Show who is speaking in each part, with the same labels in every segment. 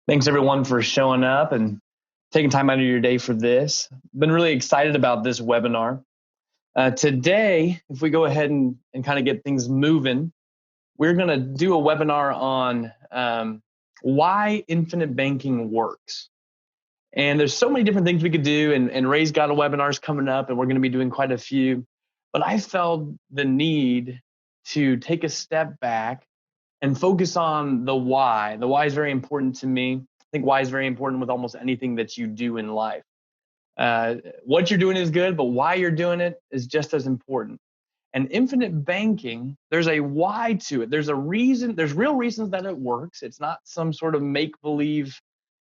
Speaker 1: Thanks everyone for showing up and taking time out of your day for this. Been really excited about this webinar. Today, if we go ahead and kind of get things moving, we're going to do a webinar on why infinite banking works. And there's so many different things we could do, and Ray's got a webinars coming up, and we're going to be doing quite a few. But I felt the need to take a step back and focus on the why. The why is very important to me. I think why is very important with almost anything that you do in life. What you're doing is good, but why you're doing it is just as important. And infinite banking, there's a why to it. There's a reason, there's real reasons that it works. It's not some sort of make-believe,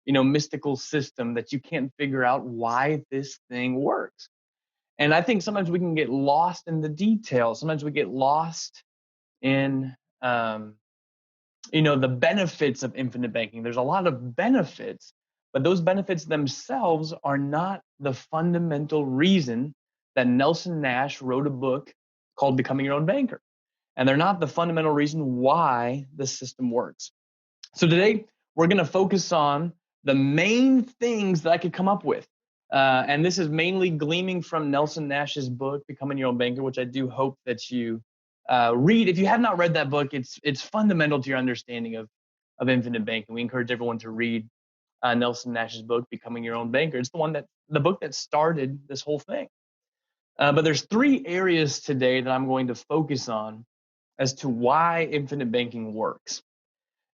Speaker 1: mystical system that you can't figure out why this thing works. And I think sometimes we can get lost in the details. Sometimes we get lost in the benefits of infinite banking. There's a lot of benefits, but those benefits themselves are not the fundamental reason that Nelson Nash wrote a book called Becoming Your Own Banker. And they're not the fundamental reason why the system works. So today, we're going to focus on the main things that I could come up with. And this is mainly gleaming from Nelson Nash's book, Becoming Your Own Banker, which I do hope that you read. If you have not read that book, it's fundamental to your understanding of infinite banking. We encourage everyone to read Nelson Nash's book, Becoming Your Own Banker. It's the book that started this whole thing. But there's three areas today that I'm going to focus on as to why infinite banking works.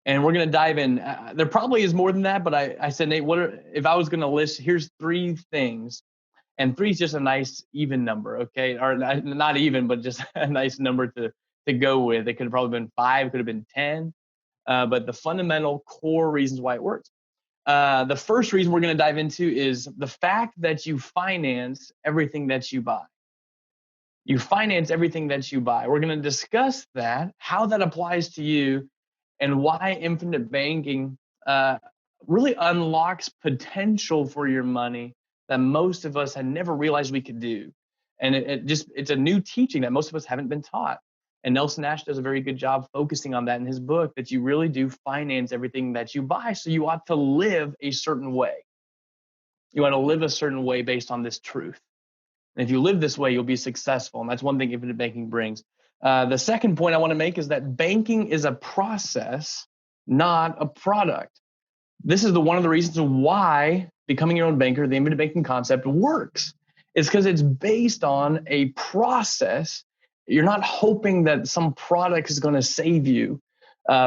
Speaker 1: And we're going to dive in. There probably is more than that, but I said, Nate, if I was going to list, here's three things. And three is just a nice even number, okay? Or not even, but just a nice number to go with. It could have probably been 5, could have been 10. But the fundamental core reasons why it works. The first reason we're going to dive into is the fact that you finance everything that you buy. You finance everything that you buy. We're going to discuss that, how that applies to you, and why infinite banking really unlocks potential for your money that most of us had never realized we could do. And it's a new teaching that most of us haven't been taught. And Nelson Nash does a very good job focusing on that in his book, that you really do finance everything that you buy. So you ought to live a certain way. You ought to live a certain way based on this truth. And if you live this way, you'll be successful. And that's one thing infinite banking brings. The second point I want to make is that banking is a process, not a product. This is one of the reasons why Becoming Your Own Banker, the infinite banking concept, works. It's because it's based on a process. You're not hoping that some product is going to save you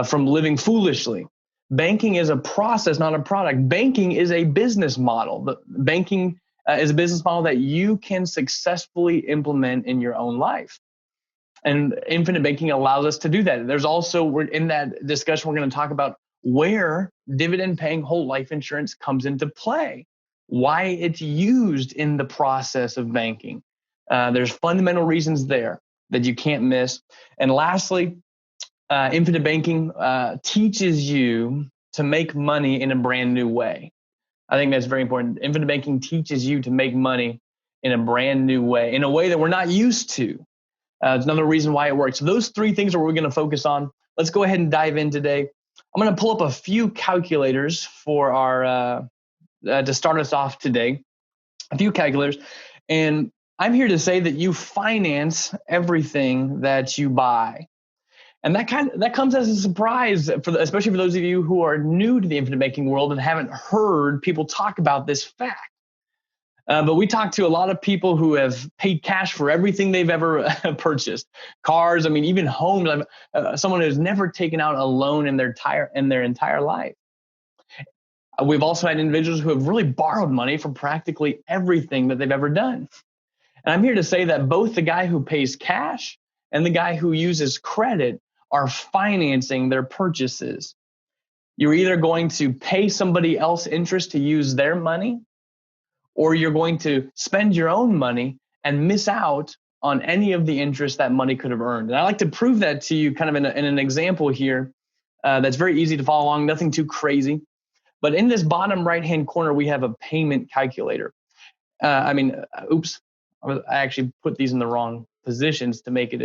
Speaker 1: from living foolishly. Banking is a process, not a product. Banking is a business model. Banking is a business model that you can successfully implement in your own life. And infinite banking allows us to do that. There's also, in that discussion, we're going to talk about where dividend paying whole life insurance comes into play, why it's used in the process of banking. There's fundamental reasons there that you can't miss. And lastly, infinite banking teaches you to make money in a brand new way. I think that's very important. Infinite banking teaches you to make money in a brand new way, in a way that we're not used to. It's another reason why it works. So those three things are what we're going to focus on. Let's go ahead and dive in today. I'm going to pull up a few calculators for our to start us off today. A few calculators, and I'm here to say that you finance everything that you buy, and that comes as a surprise, especially for those of you who are new to the infinite banking world and haven't heard people talk about this fact. But we talk to a lot of people who have paid cash for everything they've ever purchased. Cars, even homes. Someone who's never taken out a loan in their entire life. We've also had individuals who have really borrowed money for practically everything that they've ever done. And I'm here to say that both the guy who pays cash and the guy who uses credit are financing their purchases. You're either going to pay somebody else interest to use their money, or you're going to spend your own money and miss out on any of the interest that money could have earned. And I like to prove that to you kind of in an example here that's very easy to follow along, nothing too crazy. But in this bottom right-hand corner, we have a payment calculator. Oops, I actually put these in the wrong positions to make it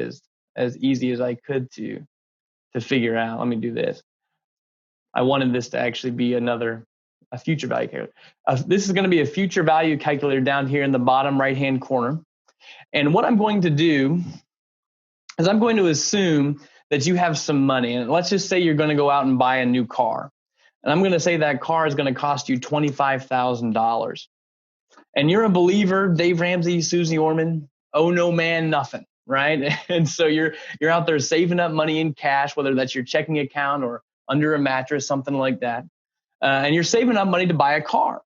Speaker 1: as easy as I could to figure out. Let me do this. I wanted this to actually be a future value calculator. This is going to be a future value calculator down here in the bottom right-hand corner. And what I'm going to do is I'm going to assume that you have some money. And let's just say you're going to go out and buy a new car. And I'm going to say that car is going to cost you $25,000. And you're a believer, Dave Ramsey, Susie Orman, oh no man, nothing, right? And so you're out there saving up money in cash, whether that's your checking account or under a mattress, something like that. And you're saving up money to buy a car.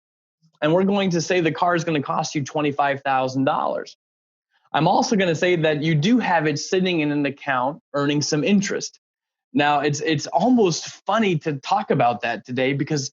Speaker 1: And we're going to say the car is going to cost you $25,000. I'm also going to say that you do have it sitting in an account earning some interest. Now, it's almost funny to talk about that today because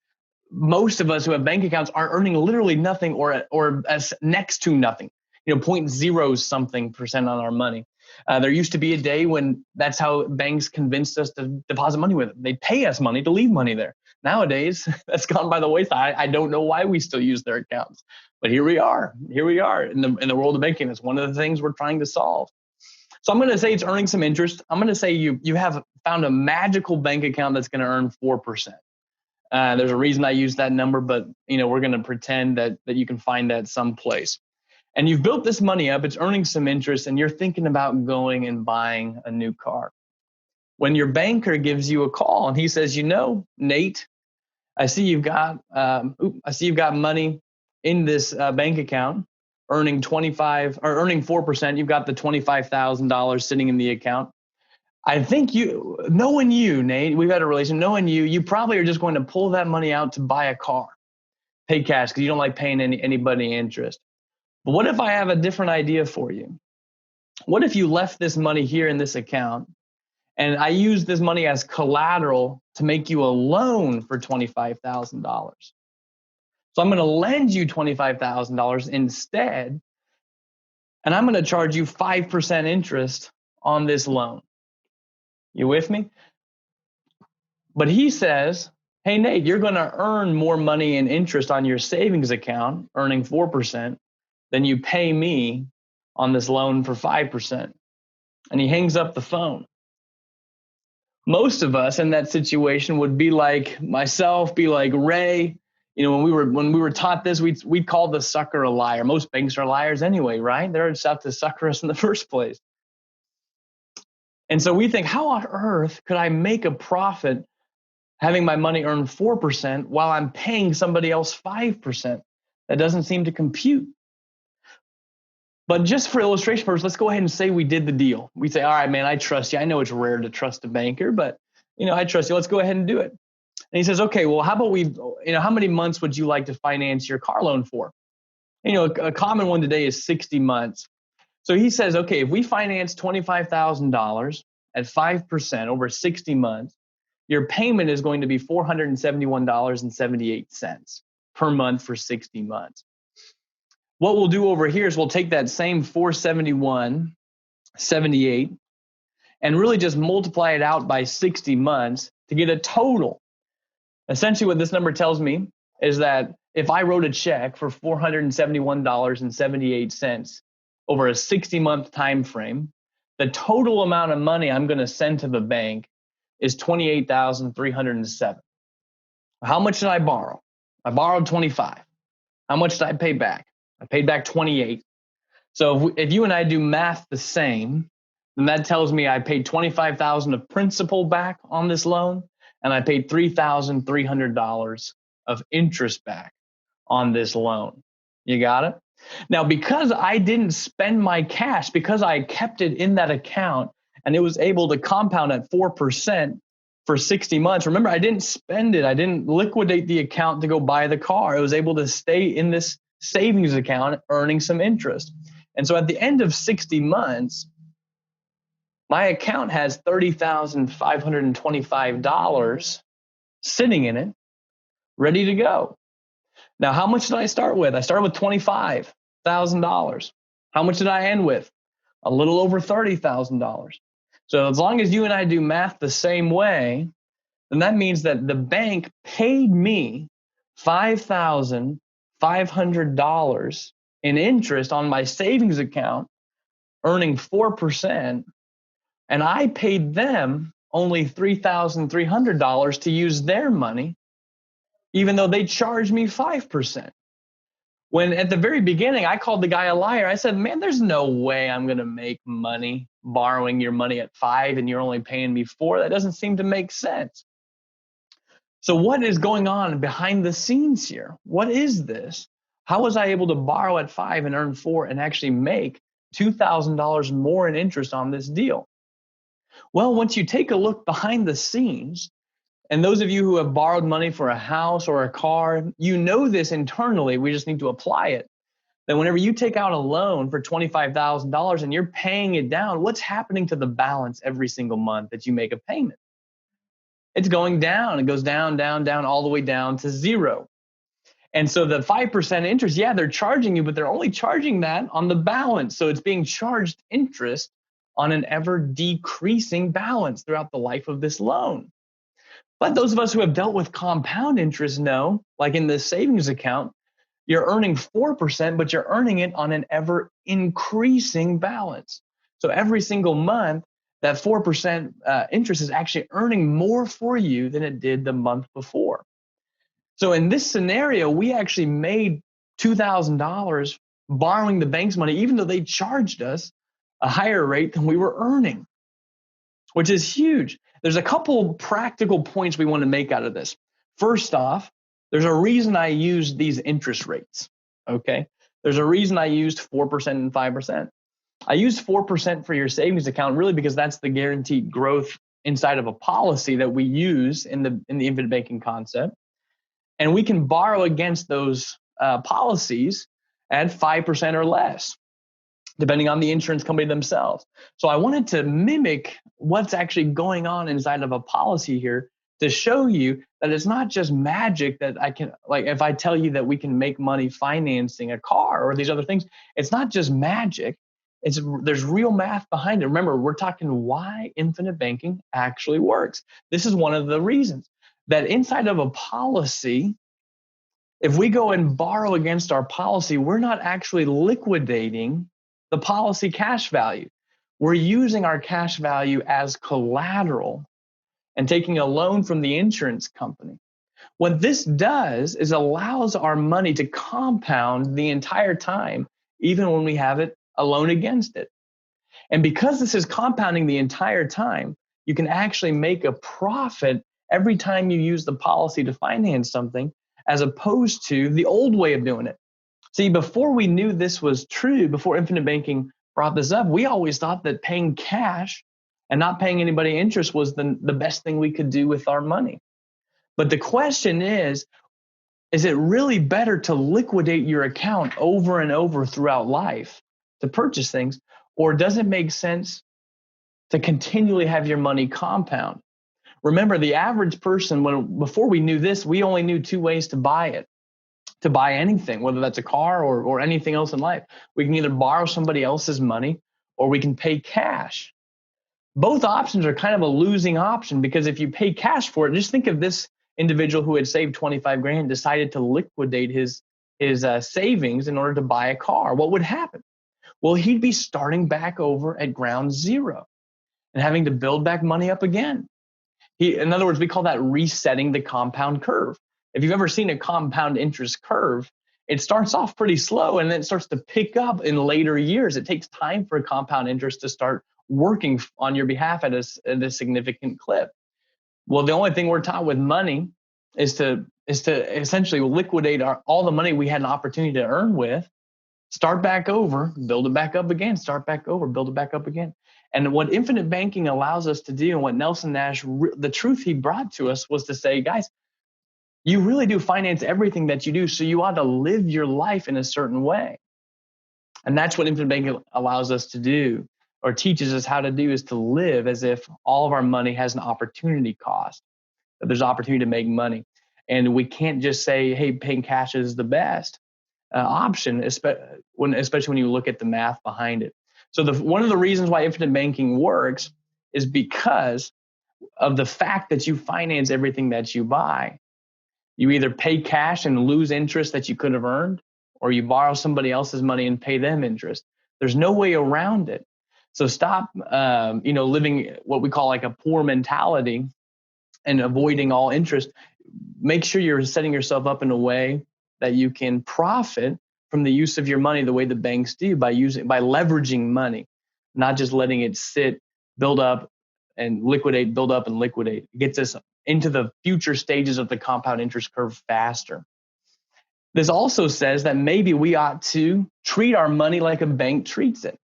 Speaker 1: most of us who have bank accounts are earning literally nothing or as next to nothing, 0.0 something percent on our money. There used to be a day when that's how banks convinced us to deposit money with them. They pay us money to leave money there. Nowadays, that's gone by the wayside. I don't know why we still use their accounts, but here we are in the world of banking. It's one of the things we're trying to solve. So I'm going to say it's earning some interest. I'm going to say you have found a magical bank account that's going to earn 4%. There's a reason I use that number, but we're going to pretend that you can find that someplace. And you've built this money up, it's earning some interest, and you're thinking about going and buying a new car. When your banker gives you a call and he says, Nate, I see you've got money in this bank account earning 4%. You've got the $25,000 sitting in the account. I think knowing you, Nate, we've had a relation, knowing you probably are just going to pull that money out to buy a car, pay cash, because you don't like paying anybody interest. But what if I have a different idea for you? What if you left this money here in this account and I use this money as collateral to make you a loan for $25,000? So I'm going to lend you $25,000 instead, and I'm going to charge you 5% interest on this loan. You with me? But he says, hey, Nate, you're going to earn more money in interest on your savings account, earning 4%, than you pay me on this loan for 5%. And he hangs up the phone. Most of us in that situation would be like myself, be like Ray. When we were taught this, we'd call the sucker a liar. Most banks are liars anyway, right? They're just out to sucker us in the first place. And so we think, how on earth could I make a profit having my money earn 4% while I'm paying somebody else 5%? That doesn't seem to compute. But just for illustration purposes, let's go ahead and say we did the deal. We say, all right, man, I trust you. I know it's rare to trust a banker, but I trust you. Let's go ahead and do it. And he says, okay, well, how about how many months would you like to finance your car loan for? A common one today is 60 months. So he says, okay, if we finance $25,000 at 5% over 60 months, your payment is going to be $471.78 per month for 60 months. What we'll do over here is we'll take that same $471.78 and really just multiply it out by 60 months to get a total. Essentially, what this number tells me is that if I wrote a check for $471.78 over a 60-month time frame, the total amount of money I'm going to send to the bank is $28,307. How much did I borrow? I borrowed 25. How much did I pay back? I paid back 28. So if you and I do math the same, then that tells me I paid $25,000 of principal back on this loan, and I paid $3,300 of interest back on this loan. You got it? Now, because I didn't spend my cash, because I kept it in that account and it was able to compound at 4% for 60 months. Remember, I didn't spend it. I didn't liquidate the account to go buy the car. It was able to stay in this savings account earning some interest. And so at the end of 60 months, my account has $30,525 sitting in it, ready to go. Now, how much did I start with? I started with $25,000. How much did I end with? A little over $30,000. So as long as you and I do math the same way, then that means that the bank paid me $5,500 in interest on my savings account, earning 4%, and I paid them only $3,300 to use their money, even though they charged me 5%. When at the very beginning, I called the guy a liar. I said, man, there's no way I'm going to make money borrowing your money at 5 and you're only paying me 4. That doesn't seem to make sense. So what is going on behind the scenes here? What is this? How was I able to borrow at 5 and earn 4 and actually make $2,000 more in interest on this deal? Well, once you take a look behind the scenes, and those of you who have borrowed money for a house or a car, you know this internally. We just need to apply it. That whenever you take out a loan for $25,000 and you're paying it down, what's happening to the balance every single month that you make a payment? It's going down. It goes down, down, down, all the way down to 0. And so the 5% interest, yeah, they're charging you, but they're only charging that on the balance. So it's being charged interest on an ever decreasing balance throughout the life of this loan. But those of us who have dealt with compound interest know, like in the savings account, you're earning 4%, but you're earning it on an ever increasing balance. So every single month, that 4% interest is actually earning more for you than it did the month before. So in this scenario, we actually made $2,000 borrowing the bank's money, even though they charged us a higher rate than we were earning, which is huge. There's a couple practical points we want to make out of this. First off, there's a reason I use these interest rates, okay? There's a reason I used 4% and 5%. I use 4% for your savings account really because that's the guaranteed growth inside of a policy that we use in the infinite banking concept. And we can borrow against those policies at 5% or less, depending on the insurance company themselves. So I wanted to mimic what's actually going on inside of a policy here to show you that it's not just magic that I can, like if I tell you that we can make money financing a car or these other things, it's not just magic. There's real math behind it. Remember, we're talking why infinite banking actually works. This is one of the reasons that inside of a policy, if we go and borrow against our policy, we're not actually liquidating the policy cash value. We're using our cash value as collateral and taking a loan from the insurance company. What this does is allows our money to compound the entire time, even when we have it a loan against it. And because this is compounding the entire time, you can actually make a profit every time you use the policy to finance something, as opposed to the old way of doing it. See, before we knew this was true, before infinite banking brought this up, we always thought that paying cash and not paying anybody interest was the best thing we could do with our money. But the question is it really better to liquidate your account over and over throughout life to purchase things, or does it make sense to continually have your money compound? Remember, the average person, before we knew this, we only knew 2 ways to buy it. To buy anything, whether that's a car or anything else in life. We can either borrow somebody else's money or we can pay cash. Both options are kind of a losing option because if you pay cash for it, just think of this individual who had saved 25 grand, decided to liquidate his savings in order to buy a car. What would happen? Well, he'd be starting back over at ground zero and having to build back money up again. In other words, we call that resetting the compound curve. If you've ever seen a compound interest curve, it starts off pretty slow and then it starts to pick up in later years. It takes time for compound interest to start working on your behalf at a significant clip. Well, the only thing we're taught with money is to essentially liquidate all the money we had an opportunity to earn with, start back over, build it back up again, start back over, build it back up again. And what infinite banking allows us to do, and what Nelson Nash, the truth he brought to us was to say, guys, you really do finance everything that you do, so you ought to live your life in a certain way. And that's what infinite banking allows us to do, or teaches us how to do, is to live as if all of our money has an opportunity cost, that there's opportunity to make money. And we can't just say, hey, paying cash is the best option, especially when you look at the math behind it. So one of the reasons why infinite banking works is because of the fact that you finance everything that you buy. You either pay cash and lose interest that you could have earned, or you borrow somebody else's money and pay them interest. There's no way around it. So stop, living what we call like a poor mentality and avoiding all interest. Make sure you're setting yourself up in a way that you can profit from the use of your money the way the banks do, by leveraging money, not just letting it sit, build up and liquidate, build up and liquidate. It gets us into the future stages of the compound interest curve faster. This also says that maybe we ought to treat our money like a bank treats it.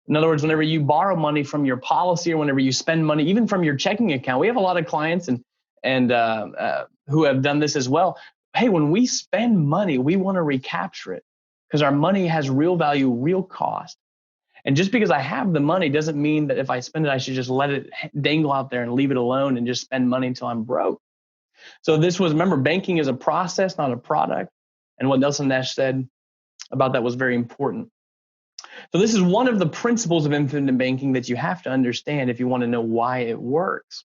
Speaker 1: In other words, whenever you borrow money from your policy or whenever you spend money, even from your checking account, we have a lot of clients and who have done this as well. Hey, when we spend money, we want to recapture it because our money has real value, real cost. And just because I have the money doesn't mean that if I spend it, I should just let it dangle out there and leave it alone and just spend money until I'm broke. So remember, banking is a process, not a product. And what Nelson Nash said about that was very important. So this is one of the principles of infinite banking that you have to understand if you want to know why it works.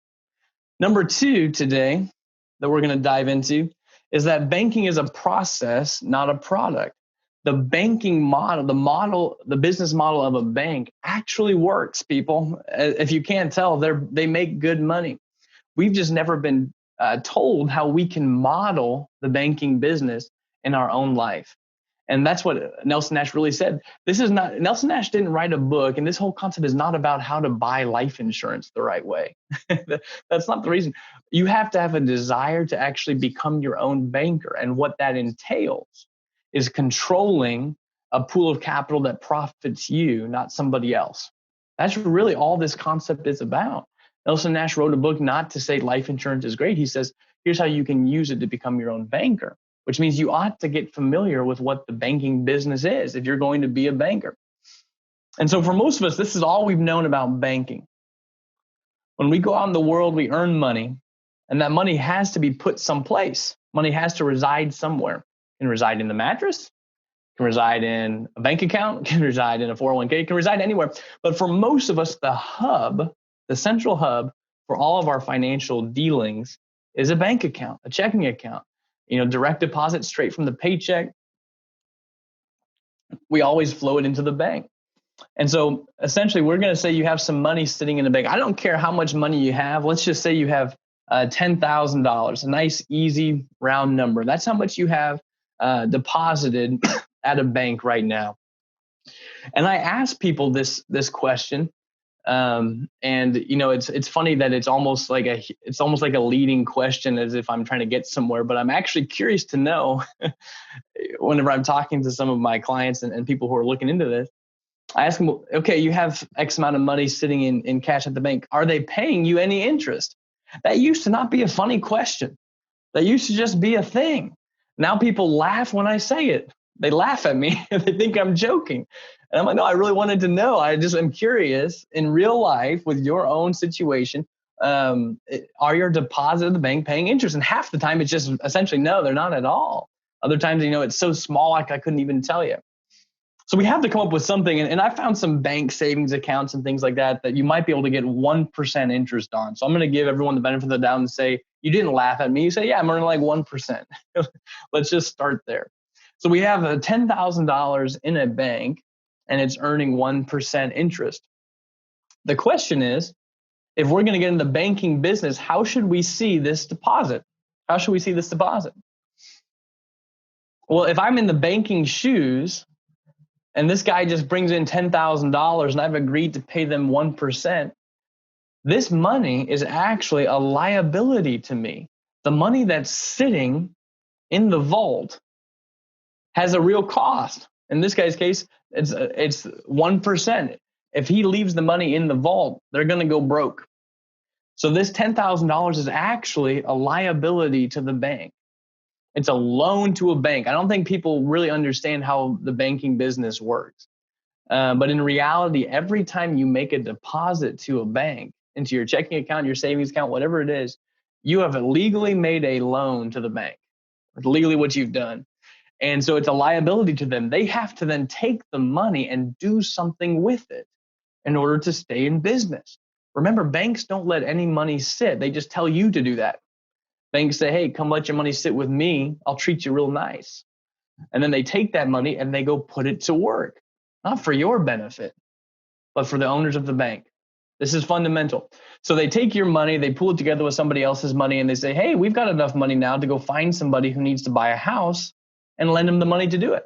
Speaker 1: Number 2 today that we're going to dive into is that banking is a process, not a product. The banking model, the business model of a bank actually works, people. If you can't tell, they make good money. We've just never been told how we can model the banking business in our own life. And that's what Nelson Nash really said. Nelson Nash didn't write a book, and this whole concept is not about how to buy life insurance the right way. That's not the reason. You have to have a desire to actually become your own banker. And what that entails is controlling a pool of capital that profits you, not somebody else. That's really all this concept is about. Nelson Nash wrote a book not to say life insurance is great. He says, here's how you can use it to become your own banker, which means you ought to get familiar with what the banking business is if you're going to be a banker. And so for most of us, this is all we've known about banking. When we go out in the world, we earn money, and that money has to be put someplace. Money has to reside somewhere. It can reside in the mattress, it can reside in a bank account, it can reside in a 401k, it can reside anywhere. But for most of us, the central hub for all of our financial dealings is a bank account, a checking account. Direct deposit straight from the paycheck. We always flow it into the bank. And so essentially, we're going to say you have some money sitting in the bank. I don't care how much money you have. Let's just say you have $10,000, a nice, easy, round number. That's how much you have deposited at a bank right now. And I ask people this question. And it's funny that it's almost like a leading question, as if I'm trying to get somewhere, but I'm actually curious to know whenever I'm talking to some of my clients and people who are looking into this. I ask them, okay, you have X amount of money sitting in cash at the bank. Are they paying you any interest? That used to not be a funny question. That used to just be a thing. Now people laugh when I say it. They laugh at me and they think I'm joking. And I'm like, no, I really wanted to know. I'm curious in real life with your own situation. Are your deposits at the bank paying interest? And half the time it's just essentially, no, they're not at all. Other times, it's so small, I couldn't even tell you. So we have to come up with something. And I found some bank savings accounts and things like that you might be able to get 1% interest on. So I'm going to give everyone the benefit of the doubt and say, you didn't laugh at me. You say, yeah, I'm earning like 1%. Let's just start there. So we have $10,000 in a bank and it's earning 1% interest. The question is, if we're going to get in the banking business, how should we see this deposit? How should we see this deposit? Well, if I'm in the banking shoes, and this guy just brings in $10,000 and I've agreed to pay them 1%, this money is actually a liability to me. The money that's sitting in the vault has a real cost. In this guy's case, it's 1%. If he leaves the money in the vault, they're going to go broke. So this $10,000 is actually a liability to the bank. It's a loan to a bank. I don't think people really understand how the banking business works. But in reality, every time you make a deposit to a bank, into your checking account, your savings account, whatever it is, you have legally made a loan to the bank. It's legally what you've done. And so it's a liability to them. They have to then take the money and do something with it in order to stay in business. Remember, banks don't let any money sit. They just tell you to do that. Banks say, hey, come let your money sit with me. I'll treat you real nice. And then they take that money and they go put it to work, not for your benefit. but for the owners of the bank. This is fundamental. So they take your money, they pool it together with somebody else's money, and they say, hey, we've got enough money now to go find somebody who needs to buy a house and lend them the money to do it.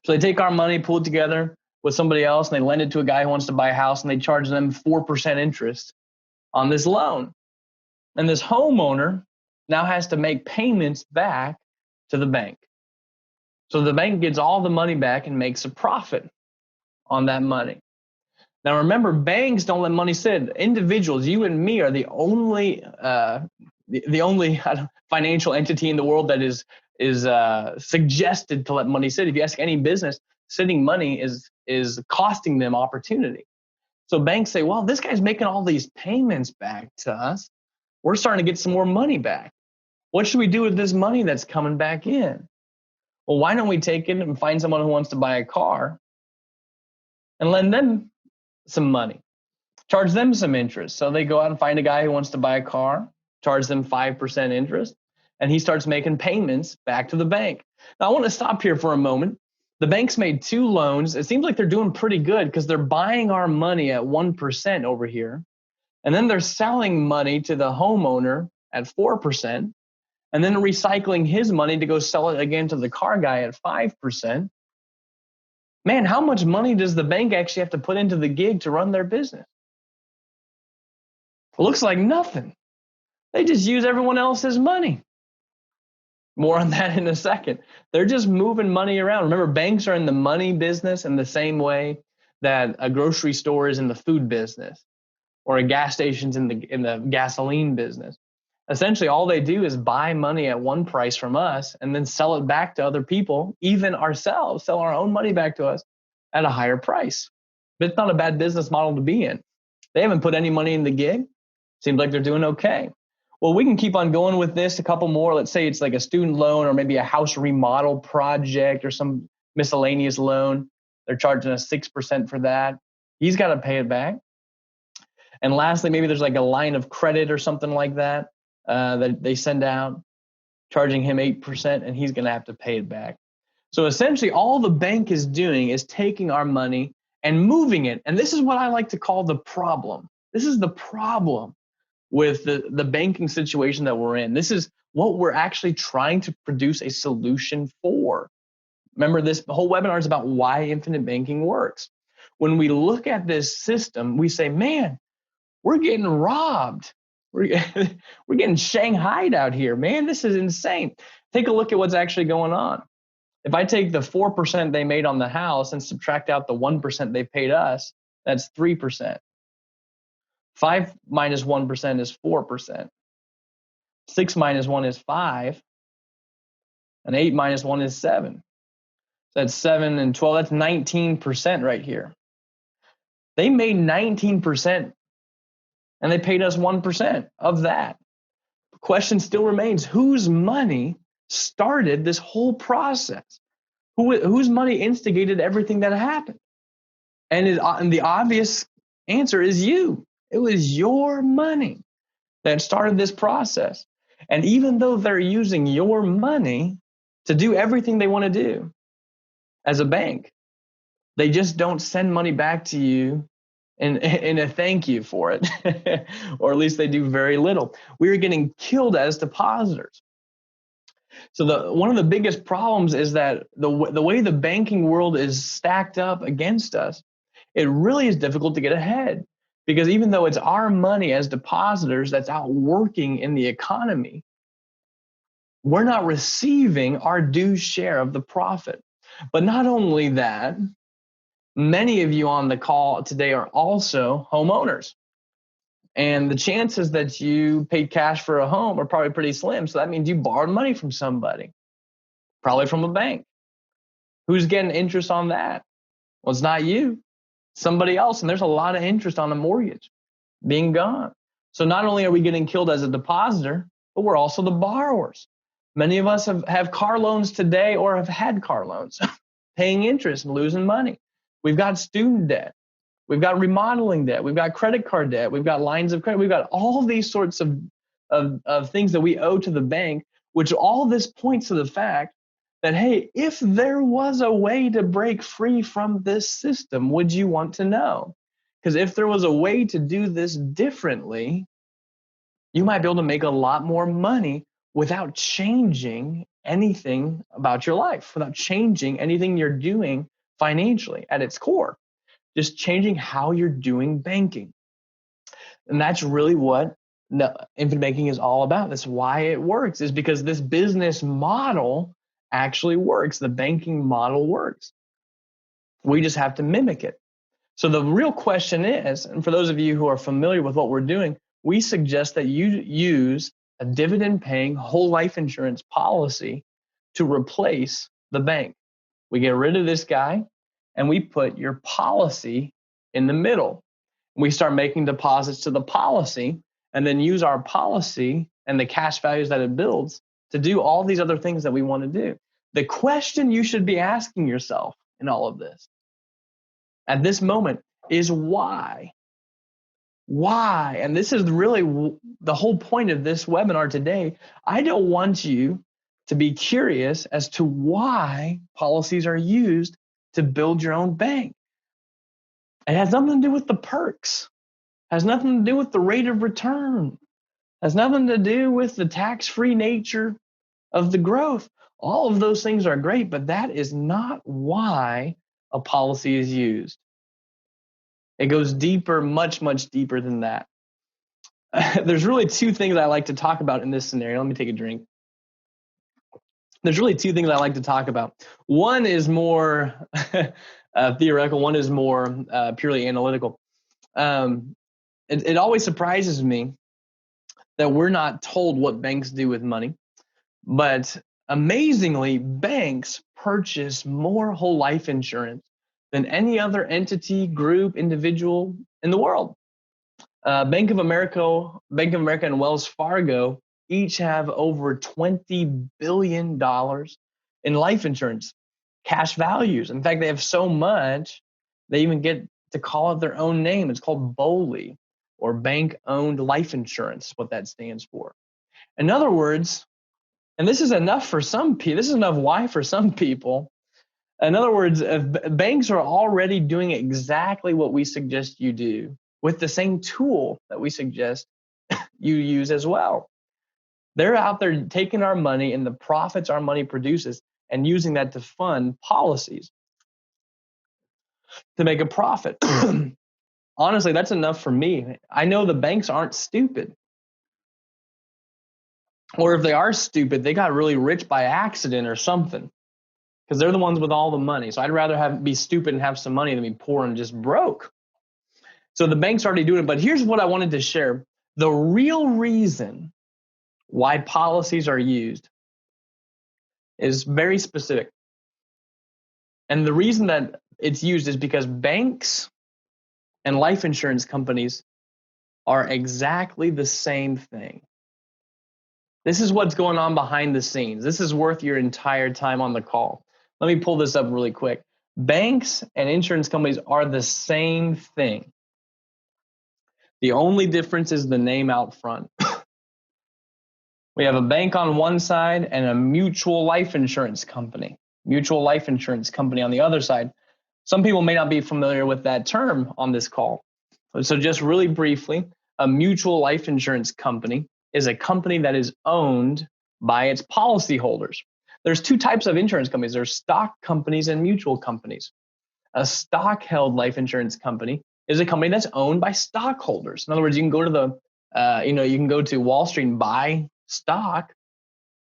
Speaker 1: So they take our money, pool it together with somebody else, and they lend it to a guy who wants to buy a house, and they charge them 4% interest on this loan. And this homeowner now has to make payments back to the bank. So the bank gets all the money back and makes a profit on that money. Now, remember, banks don't let money sit. Individuals, you and me, are the only financial entity in the world that is suggested to let money sit. If you ask any business, sitting money is costing them opportunity. So banks say, well, this guy's making all these payments back to us. We're starting to get some more money back. What should we do with this money that's coming back in? Well, why don't we take it and find someone who wants to buy a car and lend them some money, charge them some interest. So they go out and find a guy who wants to buy a car, charge them 5% interest, and he starts making payments back to the bank. Now, I want to stop here for a moment. The bank's made 2 loans. It seems like they're doing pretty good because they're buying our money at 1% over here, and then they're selling money to the homeowner at 4%, and then recycling his money to go sell it again to the car guy at 5%. Man, how much money does the bank actually have to put into the gig to run their business? It looks like nothing. They just use everyone else's money. More on that in a second. They're just moving money around. Remember, banks are in the money business in the same way that a grocery store is in the food business, or a gas station's in the gasoline business. Essentially, all they do is buy money at one price from us and then sell it back to other people, even ourselves, sell our own money back to us at a higher price. But it's not a bad business model to be in. They haven't put any money in the gig. Seems like they're doing okay. Well, we can keep on going with this, a couple more. Let's say it's like a student loan or maybe a house remodel project or some miscellaneous loan. They're charging us 6% for that. He's got to pay it back. And lastly, maybe there's like a line of credit or something like that that they send out, charging him 8%, and he's going to have to pay it back. So essentially, all the bank is doing is taking our money and moving it. And this is what I like to call the problem. This is the problem with the banking situation that we're in. This is what we're actually trying to produce a solution for. Remember, this whole webinar is about why infinite banking works. When we look at this system, we say, man, we're getting robbed. We're getting shanghaied out here, man. This is insane. Take a look at what's actually going on. If I take the 4% they made on the house and subtract out the 1% they paid us, that's 3%. 5 minus 1% is 4%. 6 minus 1 is 5. And 8 minus 1 is 7. So that's 7 and 12. That's 19% right here. They made 19%, and they paid us 1% of that. The question still remains, whose money started this whole process? Whose money instigated everything that happened? And the obvious answer is you. It was your money that started this process. And even though they're using your money to do everything they want to do as a bank, they just don't send money back to you in a thank you for it, or at least they do very little. We are getting killed as depositors. So one of the biggest problems is that the way the banking world is stacked up against us, it really is difficult to get ahead, because even though it's our money as depositors that's out working in the economy, we're not receiving our due share of the profit. But not only that, many of you on the call today are also homeowners. And the chances that you paid cash for a home are probably pretty slim. So that means you borrowed money from somebody, probably from a bank. Who's getting interest on that? Well, it's not you, somebody else. And there's a lot of interest on a mortgage being gone. So not only are we getting killed as a depositor, but we're also the borrowers. Many of us have car loans today or have had car loans, paying interest and losing money. We've got student debt. We've got remodeling debt. We've got credit card debt. We've got lines of credit. We've got all these sorts of things that we owe to the bank, which all this points to the fact that, hey, if there was a way to break free from this system, would you want to know? Because if there was a way to do this differently, you might be able to make a lot more money without changing anything about your life, without changing anything you're doing financially at its core, just changing how you're doing banking. And that's really what infinite banking is all about. That's why it works, is because this business model actually works. The banking model works. We just have to mimic it. So the real question is, and for those of you who are familiar with what we're doing, we suggest that you use a dividend paying whole life insurance policy to replace the bank. We get rid of this guy and we put your policy in the middle. We start making deposits to the policy and then use our policy and the cash values that it builds to do all these other things that we want to do. The question you should be asking yourself in all of this at this moment is why? Why? And this is really the whole point of this webinar today. I don't want you to be curious as to why policies are used to build your own bank. It has nothing to do with the perks. It has nothing to do with the rate of return. It has nothing to do with the tax-free nature of the growth. All of those things are great, but that is not why a policy is used. It goes deeper, much, much deeper than that. There's really two things I like to talk about in this scenario. Let me take a drink. There's really two things I like to talk about. One is more theoretical. One is more purely analytical. It always surprises me that we're not told what banks do with money. But amazingly, banks purchase more whole life insurance than any other entity, group, individual in the world. Bank of America, and Wells Fargo each have over $20 billion in life insurance, cash values. In fact, they have so much, they even get to call it their own name. It's called BOLI, or bank-owned life insurance, what that stands for. In other words, and this is enough for some people, this is enough why for some people. In other words, banks are already doing exactly what we suggest you do with the same tool that we suggest you use as well. They're out there taking our money and the profits our money produces and using that to fund policies to make a profit. Honestly, that's enough for me. I know the banks aren't stupid. Or if they are stupid, they got really rich by accident or something, because they're the ones with all the money. So I'd rather be stupid and have some money than be poor and just broke. So the bank's already doing it. But here's what I wanted to share. The real reason why policies are used is very specific. And the reason that it's used is because banks and life insurance companies are exactly the same thing. This is what's going on behind the scenes. This is worth your entire time on the call. Let me pull this up really quick. Banks and insurance companies are the same thing. The only difference is the name out front. We have a bank on one side and a mutual life insurance company. Mutual life insurance company on the other side. Some people may not be familiar with that term on this call. So just really briefly, a mutual life insurance company is a company that is owned by its policyholders. There's two types of insurance companies. There's stock companies and mutual companies. A stock-held life insurance company is a company that's owned by stockholders. In other words, you can go to you can go to Wall Street and buy stock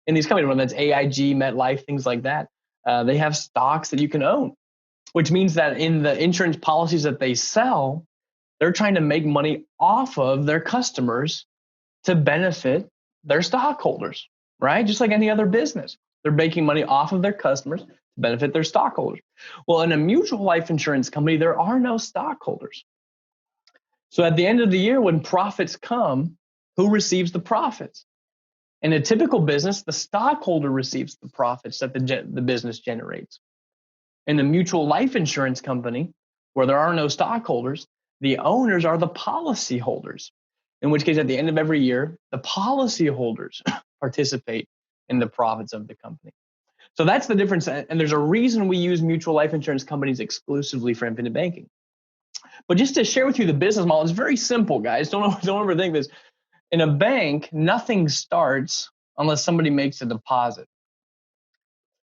Speaker 1: in these companies, whether that's AIG, MetLife, things like that. They have stocks that you can own, which means that in the insurance policies that they sell, they're trying to make money off of their customers to benefit their stockholders, right? Just like any other business. They're making money off of their customers to benefit their stockholders. Well, in a mutual life insurance company, there are no stockholders. So at the end of the year, when profits come, who receives the profits? In a typical business, the stockholder receives the profits that the business generates. In a mutual life insurance company, where there are no stockholders, the owners are the policy holders, in which case at the end of every year, the policy holders participate in the profits of the company. So that's the difference. And there's a reason we use mutual life insurance companies exclusively for infinite banking. But just to share with you the business model, it's very simple, guys. Don't overthink this. In a bank, nothing starts unless somebody makes a deposit.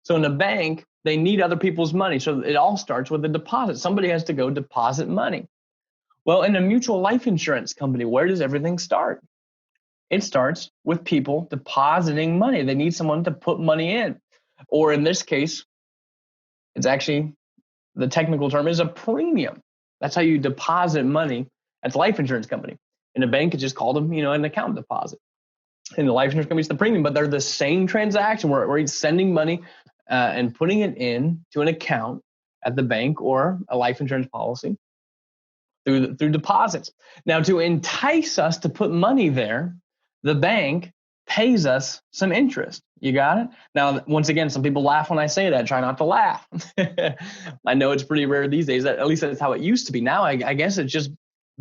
Speaker 1: So in a bank, they need other people's money. So it all starts with a deposit. Somebody has to go deposit money. Well, in a mutual life insurance company, where does everything start? It starts with people depositing money. They need someone to put money in. Or in this case, it's actually, the technical term is a premium. That's how you deposit money at the life insurance company. In a bank, it's just called an account deposit. In the life insurance company, it's the premium, but they're the same transaction where he's sending money and putting it in to an account at the bank or a life insurance policy through deposits. Now, to entice us to put money there, the bank pays us some interest. You got it? Now, once again, some people laugh when I say that. Try not to laugh. I know it's pretty rare these days. At least that's how it used to be. Now, I guess it's just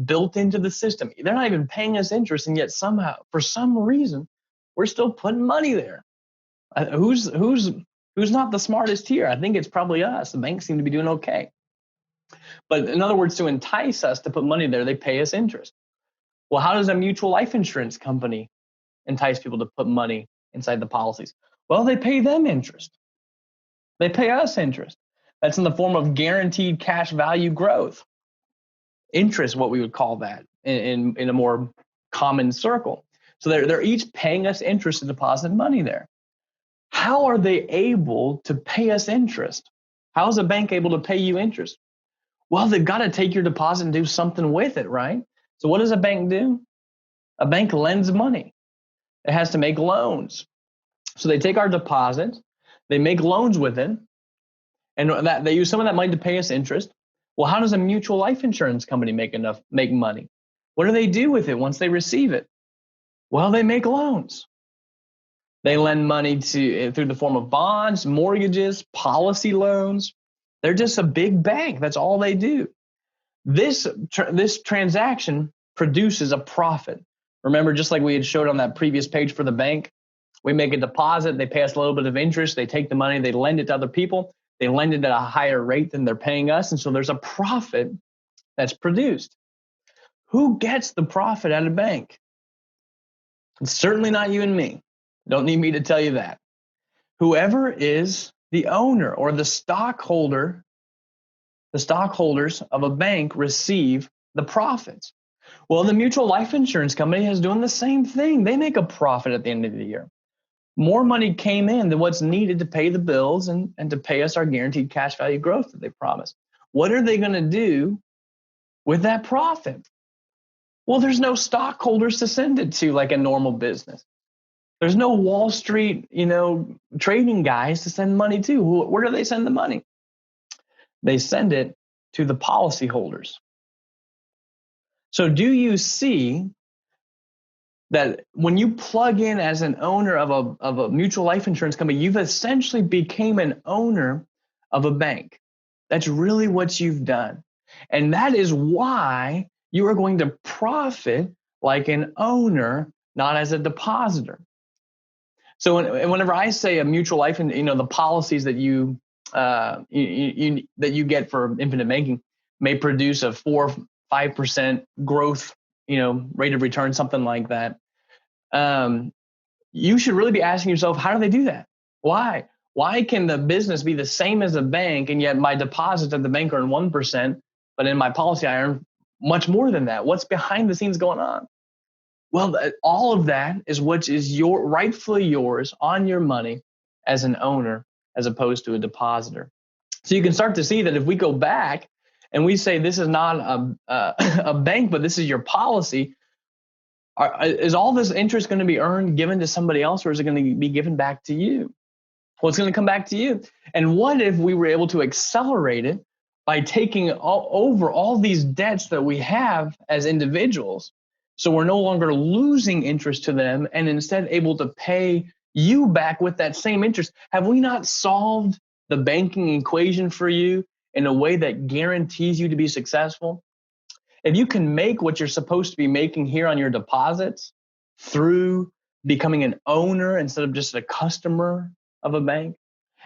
Speaker 1: built into the system. They're not even paying us interest, and yet somehow, for some reason, we're still putting money there. Who's not the smartest here? I think it's probably us. The banks seem to be doing okay. But in other words, to entice us to put money there, they pay us interest. Well, how does a mutual life insurance company entice people to put money inside the policies? Well, they pay them interest. They pay us interest. That's in the form of guaranteed cash value growth. Interest, what we would call that in a more common circle. So they're each paying us interest to deposit money there. How are they able to pay us interest? How is a bank able to pay you interest? Well, they've got to take your deposit and do something with it, right? So what does a bank do? A bank lends money. It has to make loans. So they take our deposit, they make loans with it, and that they use some of that money to pay us interest. Well, how does a mutual life insurance company make money? What do they do with it once they receive it? Well, they make loans. They lend money through the form of bonds, mortgages, policy loans. They're just a big bank. That's all they do. This transaction produces a profit. Remember, just like we had showed on that previous page for the bank, we make a deposit, they pay us a little bit of interest, they take the money, they lend it to other people, they lend it at a higher rate than they're paying us, and so there's a profit that's produced. Who gets the profit at a bank? It's certainly not you and me. Don't need me to tell you that. Whoever is the owner or the stockholders of a bank receive the profits. Well, the mutual life insurance company is doing the same thing. They make a profit at the end of the year. More money came in than what's needed to pay the bills and to pay us our guaranteed cash value growth that they promised. What are they going to do with that profit? Well, there's no stockholders to send it to like a normal business. There's no Wall Street, trading guys to send money to. Where do they send the money? They send it to the policyholders. So do you see that when you plug in as an owner of a mutual life insurance company, you've essentially became an owner of a bank? That's really what you've done. And that is why you are going to profit like an owner, not as a depositor. So whenever I say a mutual life, and the policies that you get for infinite banking may produce a 4-5% growth, rate of return, something like that. You should really be asking yourself, how do they do that? Why? Why can the business be the same as a bank, and yet my deposits at the bank earn 1%, but in my policy I earn much more than that? What's behind the scenes going on? Well, all of that is what is rightfully yours on your money as an owner, as opposed to a depositor. So you can start to see that if we go back and we say this is not a bank, but this is your policy, is all this interest going to be earned, given to somebody else, or is it going to be given back to you? Well, it's going to come back to you. And what if we were able to accelerate it by taking over all these debts that we have as individuals, so we're no longer losing interest to them and instead able to pay you back with that same interest? Have we not solved the banking equation for you in a way that guarantees you to be successful? If you can make what you're supposed to be making here on your deposits through becoming an owner instead of just a customer of a bank,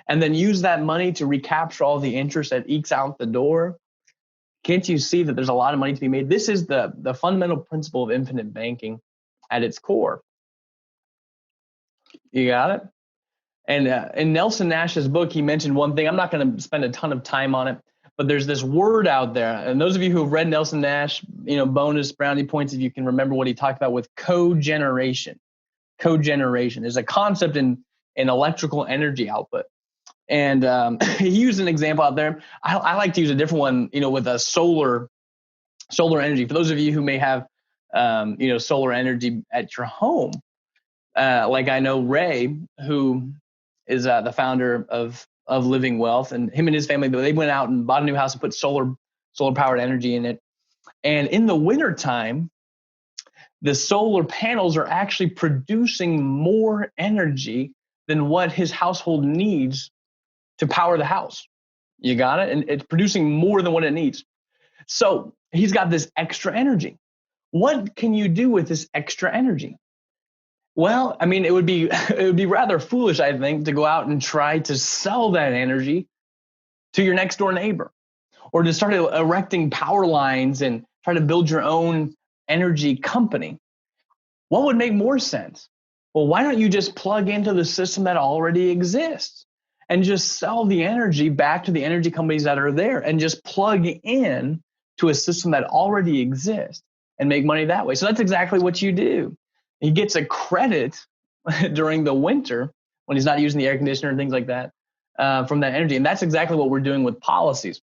Speaker 1: and then use that money to recapture all the interest that ekes out the door, can't you see that there's a lot of money to be made? This is the fundamental principle of infinite banking at its core. You got it? And in Nelson Nash's book, he mentioned one thing. I'm not going to spend a ton of time on it, but there's this word out there. And those of you who have read Nelson Nash, bonus brownie points if you can remember what he talked about with cogeneration. Cogeneration is a concept in electrical energy output. And he used an example out there. I like to use a different one, with a solar energy. For those of you who may have, solar energy at your home, like I know Ray, who is the founder of Living Wealth, and him and his family, they went out and bought a new house and put solar powered energy in it. And in the wintertime, the solar panels are actually producing more energy than what his household needs to power the house. You got it? And it's producing more than what it needs. So he's got this extra energy. What can you do with this extra energy? Well, I mean, it would be rather foolish, I think, to go out and try to sell that energy to your next door neighbor, or to start erecting power lines and try to build your own energy company. What would make more sense? Well, why don't you just plug into the system that already exists and just sell the energy back to the energy companies that are there and just plug in to a system that already exists and make money that way? So that's exactly what you do. He gets a credit during the winter when he's not using the air conditioner and things like that from that energy. And that's exactly what we're doing with policies.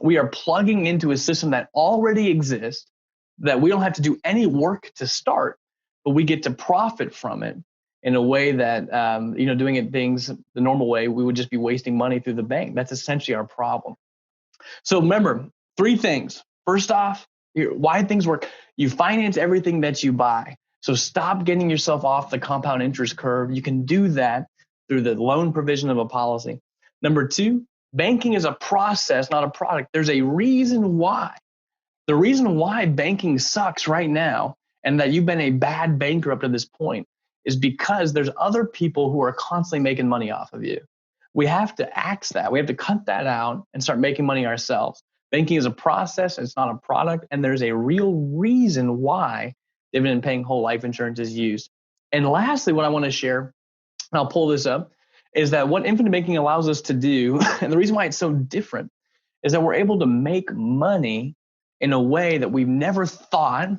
Speaker 1: We are plugging into a system that already exists, that we don't have to do any work to start, but we get to profit from it in a way that, doing it things the normal way, we would just be wasting money through the bank. That's essentially our problem. So remember, 3 things. First off, why things work. You finance everything that you buy. So stop getting yourself off the compound interest curve. You can do that through the loan provision of a policy. Number 2, banking is a process, not a product. There's a reason why. The reason why banking sucks right now and that you've been a bad banker up to this point is because there's other people who are constantly making money off of you. We have to axe that. We have to cut that out and start making money ourselves. Banking is a process. It's not a product. And there's a real reason why dividend paying whole life insurance is used. And lastly, what I want to share, and I'll pull this up, is that what infinite banking allows us to do, and the reason why it's so different, is that we're able to make money in a way that we've never thought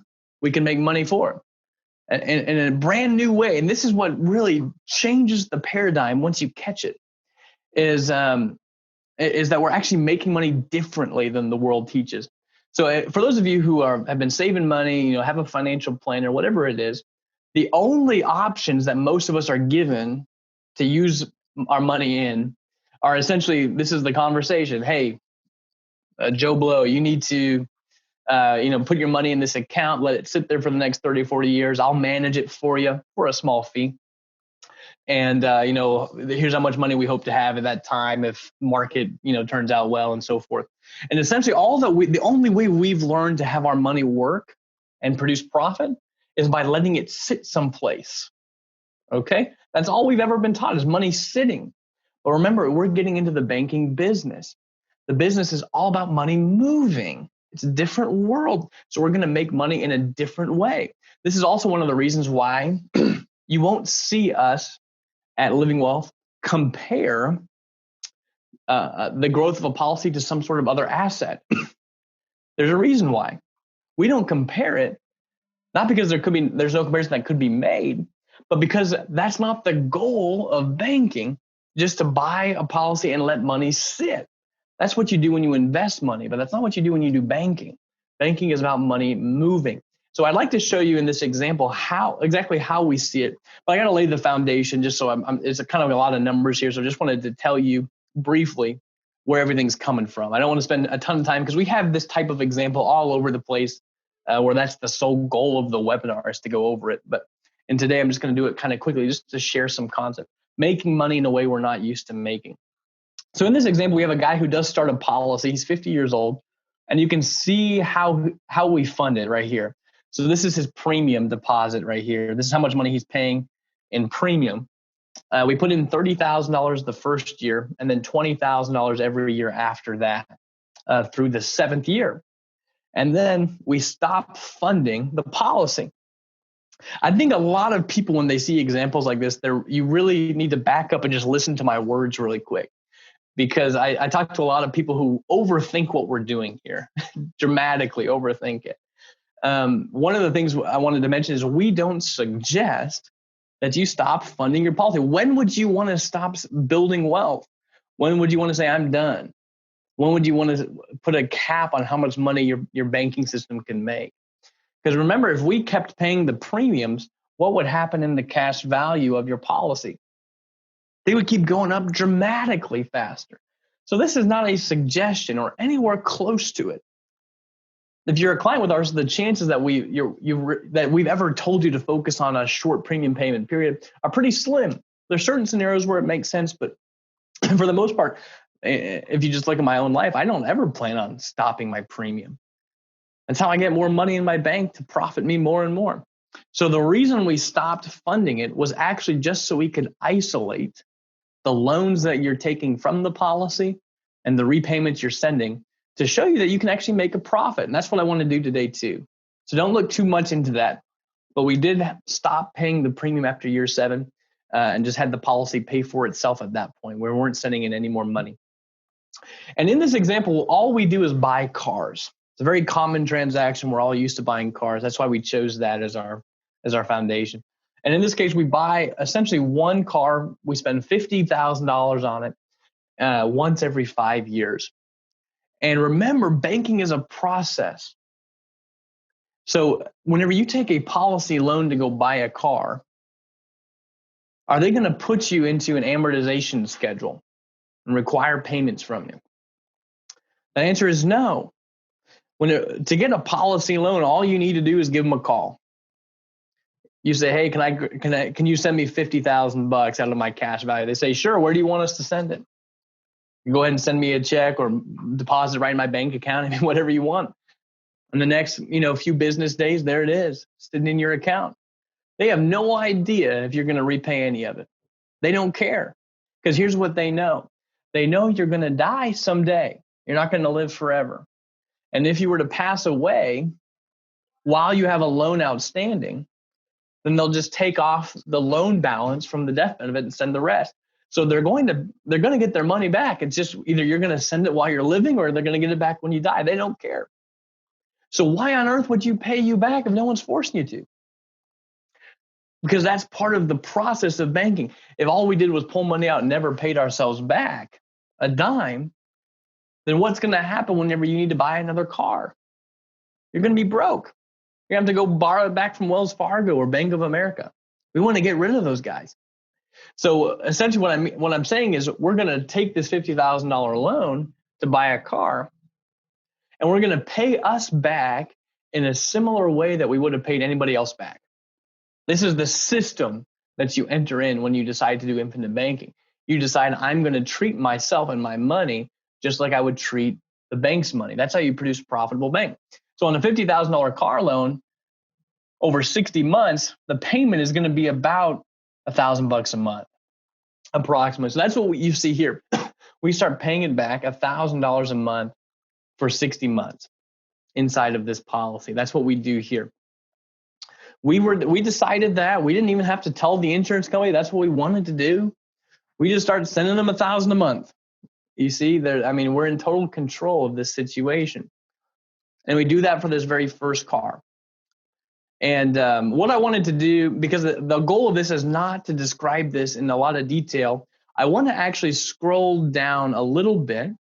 Speaker 1: we can make money for, and in a brand new way. And this is what really changes the paradigm once you catch it, is that we're actually making money differently than the world teaches. So for those of you who have been saving money, have a financial plan or whatever it is, the only options that most of us are given to use our money in are essentially, this is the conversation. Hey, Joe Blow, you need to put your money in this account, let it sit there for the next 30, 40 years. I'll manage it for you for a small fee. And, here's how much money we hope to have at that time if market, turns out well and so forth. And essentially the only way we've learned to have our money work and produce profit is by letting it sit someplace. Okay. That's all we've ever been taught, is money sitting. But remember, we're getting into the banking business. The business is all about money moving. It's a different world. So we're going to make money in a different way. This is also one of the reasons why you won't see us at Living Wealth compare the growth of a policy to some sort of other asset. There's a reason why. We don't compare it, not because there's no comparison that could be made, but because that's not the goal of banking, just to buy a policy and let money sit. That's what you do when you invest money, but that's not what you do when you do banking. Banking is about money moving. So I'd like to show you in this example exactly how we see it. But I got to lay the foundation just so it's kind of a lot of numbers here. So I just wanted to tell you briefly where everything's coming from. I don't want to spend a ton of time because we have this type of example all over the place where that's the sole goal of the webinar is to go over it. And today I'm just going to do it kind of quickly just to share some concept. Making money in a way we're not used to making. So in this example, we have a guy who does start a policy. He's 50 years old, and you can see how we fund it right here. So this is his premium deposit right here. This is how much money he's paying in premium. We put in $30,000 the first year and then $20,000 every year after that through the 7th year. And then we stopped funding the policy. I think a lot of people, when they see examples like this, you really need to back up and just listen to my words really quick. Because I talk to a lot of people who overthink what we're doing here, dramatically overthink it. One of the things I wanted to mention is we don't suggest that you stop funding your policy. When would you want to stop building wealth? When would you want to say, I'm done? When would you want to put a cap on how much money your banking system can make? Because remember, if we kept paying the premiums, what would happen in the cash value of your policy? They would keep going up dramatically faster. So this is not a suggestion or anywhere close to it. If you're a client with ours, the chances that we've ever told you to focus on a short premium payment period are pretty slim. There's certain scenarios where it makes sense, but for the most part, if you just look at my own life, I don't ever plan on stopping my premium. That's how I get more money in my bank to profit me more and more. So the reason we stopped funding it was actually just so we could isolate the loans that you're taking from the policy and the repayments you're sending to show you that you can actually make a profit. And that's what I want to do today too. So don't look too much into that. But we did stop paying the premium after year 7 and just had the policy pay for itself at that point, where we weren't sending in any more money. And in this example, all we do is buy cars. It's a very common transaction. We're all used to buying cars. That's why we chose that as our foundation. And in this case, we buy essentially one car. We spend $50,000 on it once every 5 years. And remember, banking is a process. So whenever you take a policy loan to go buy a car, are they going to put you into an amortization schedule and require payments from you? The answer is no. To get a policy loan, all you need to do is give them a call. You say, hey, can you send me $50,000 out of my cash value? They say, sure. Where do you want us to send it? You go ahead and send me a check or deposit right in my bank account, whatever you want. And the next, few business days, there it is, sitting in your account. They have no idea if you're going to repay any of it. They don't care, because here's what they know. They know you're going to die someday. You're not going to live forever. And if you were to pass away while you have a loan outstanding, then they'll just take off the loan balance from the death benefit and send the rest. So they're going to get their money back. It's just either you're going to send it while you're living or they're going to get it back when you die. They don't care. So why on earth would you pay you back if no one's forcing you to? Because that's part of the process of banking. If all we did was pull money out and never paid ourselves back a dime, then what's going to happen whenever you need to buy another car? You're going to be broke. You're going to have to go borrow it back from Wells Fargo or Bank of America. We want to get rid of those guys. So essentially what I'm saying is we're going to take this $50,000 loan to buy a car, and we're going to pay us back in a similar way that we would have paid anybody else back. This is the system that you enter in when you decide to do infinite banking. You decide, I'm going to treat myself and my money just like I would treat the bank's money. That's how you produce a profitable bank. So on a $50,000 car loan, over 60 months, the payment is going to be about $1,000 a month, approximately. So that's what you see here. We start paying it back $1,000 a month for 60 months inside of this policy. That's what we do here. We decided that we didn't even have to tell the insurance company that's what we wanted to do. We just started sending them $1,000 a month. You see, we're in total control of this situation. And we do that for this very first car. And what I wanted to do, because the goal of this is not to describe this in a lot of detail, I want to actually scroll down a little bit. And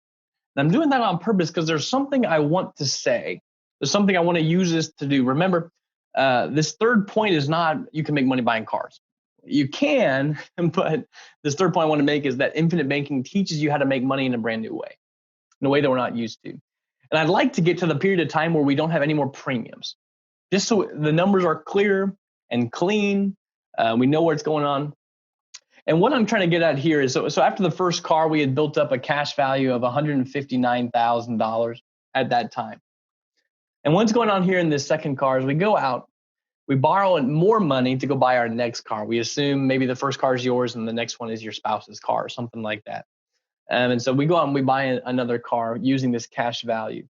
Speaker 1: I'm doing that on purpose because there's something I want to say. There's something I want to use this to do. Remember, this third point is not you can make money buying cars. You can, but this third point I want to make is that infinite banking teaches you how to make money in a brand new way, in a way that we're not used to. And I'd like to get to the period of time where we don't have any more premiums, just so the numbers are clear and clean. We know what's going on. And what I'm trying to get at here is, so after the first car, we had built up a cash value of $159,000 at that time. And what's going on here in this second car is we go out We borrow more money to go buy our next car. We assume maybe the first car is yours and the next one is your spouse's car or something like that. And so we go out and we buy another car using this cash value,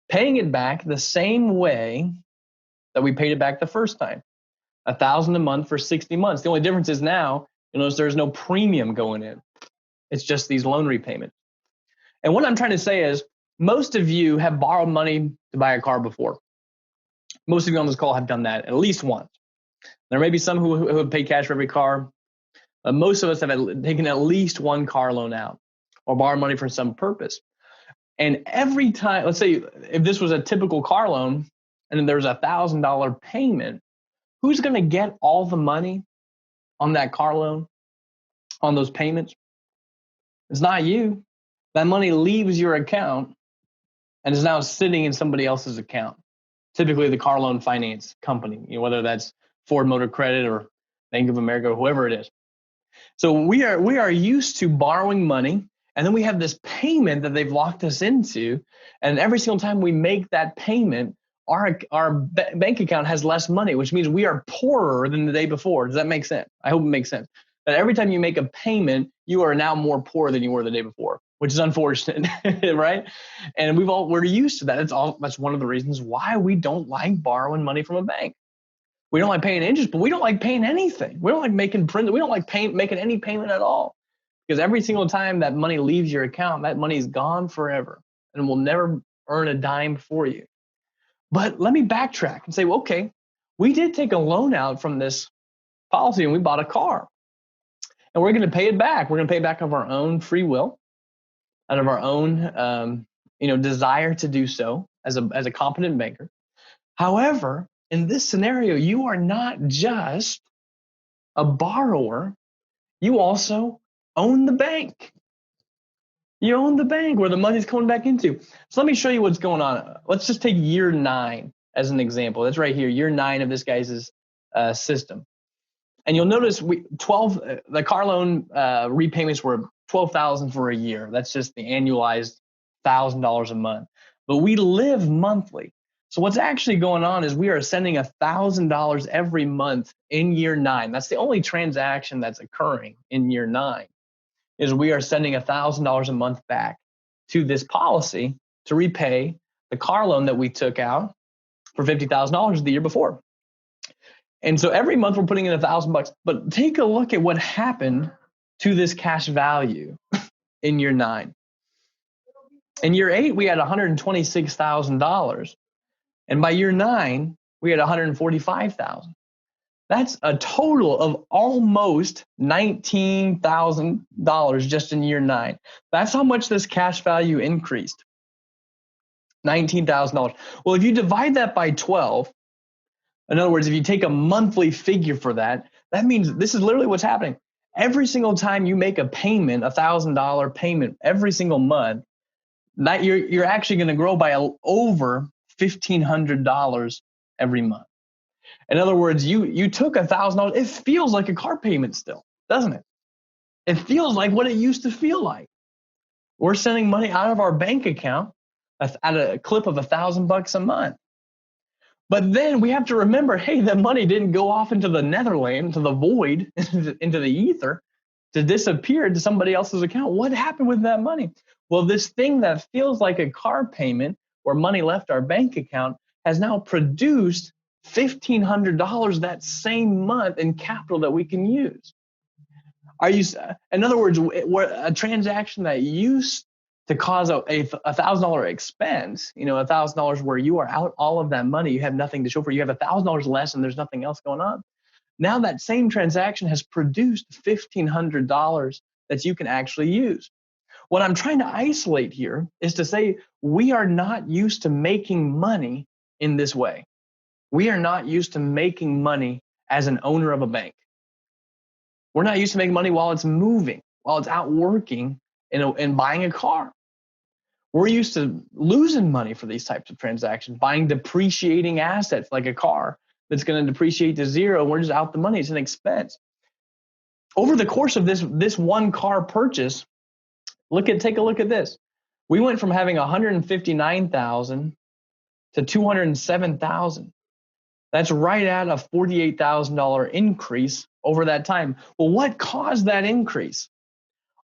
Speaker 1: paying it back the same way that we paid it back the first time, $1,000 a month for 60 months. The only difference is now, there's no premium going in. It's just these loan repayments. And what I'm trying to say is most of you have borrowed money to buy a car before. Most of you on this call have done that at least once. There may be some who have paid cash for every car. Most of us have taken at least one car loan out or borrowed money for some purpose. And every time, let's say if this was a typical car loan and then there was $1,000 payment, who's going to get all the money on that car loan, on those payments? It's not you. That money leaves your account and is now sitting in somebody else's account, typically the car loan finance company, whether that's Ford Motor Credit or Bank of America or whoever it is. So we are used to borrowing money, and then we have this payment that they've locked us into, and every single time we make that payment, our bank account has less money, which means we are poorer than the day before. Does that make sense? I hope it makes sense. That every time you make a payment, you are now more poor than you were the day before, which is unfortunate, right? And we're used to that. That's one of the reasons why we don't like borrowing money from a bank. We don't like paying interest, but we don't like paying anything. We don't like making we don't like making any payment at all, because every single time that money leaves your account, that money is gone forever and will never earn a dime for you. But let me backtrack and say, well, okay, we did take a loan out from this policy and we bought a car, and we're going to pay it back. We're going to pay it back of our own free will, out of our own, desire to do so as a competent banker. However, in this scenario, you are not just a borrower, you also own the bank. You own the bank where the money's coming back into. So let me show you what's going on. Let's just take year 9 as an example. That's right here, year 9 of this guy's system. And you'll notice the car loan repayments were $12,000 for a year. That's just the annualized $1,000 a month. But we live monthly. So what's actually going on is we are sending $1,000 every month in year 9. That's the only transaction that's occurring in year 9, is we are sending $1,000 a month back to this policy to repay the car loan that we took out for $50,000 the year before. And so every month we're putting in $1,000. But take a look at what happened to this cash value in year 9. In year 8, we had $126,000. And by year 9, we had $145,000. That's a total of almost $19,000 just in year 9. That's how much this cash value increased. $19,000. Well, if you divide that by 12, in other words, if you take a monthly figure for that, that means this is literally what's happening. Every single time you make a payment, $1,000 payment every single month, that you're actually going to grow by over $1,500 every month. In other words, you took $1,000. It feels like a car payment still, doesn't it? It feels like what it used to feel like. We're sending money out of our bank account at a clip of $1,000 a month. But then we have to remember, hey, that money didn't go off into the netherland, to the void, into the ether, to disappear to somebody else's account. What happened with that money? Well, this thing that feels like a car payment where money left our bank account has now produced $1,500 that same month in capital that we can use. In other words, a transaction that used to cause a $1,000 expense, $1,000 where you are out all of that money, you have nothing to show for it, you have $1,000 less and there's nothing else going on. Now that same transaction has produced $1,500 that you can actually use. What I'm trying to isolate here is to say we are not used to making money in this way. We are not used to making money as an owner of a bank. We're not used to making money while it's moving, while it's out working and buying a car. We're used to losing money for these types of transactions, buying depreciating assets like a car that's going to depreciate to zero. And we're just out the money. It's an expense. Over the course of this one car purchase, take a look at this. We went from having $159,000 to $207,000. That's right at a $48,000 increase over that time. Well, what caused that increase?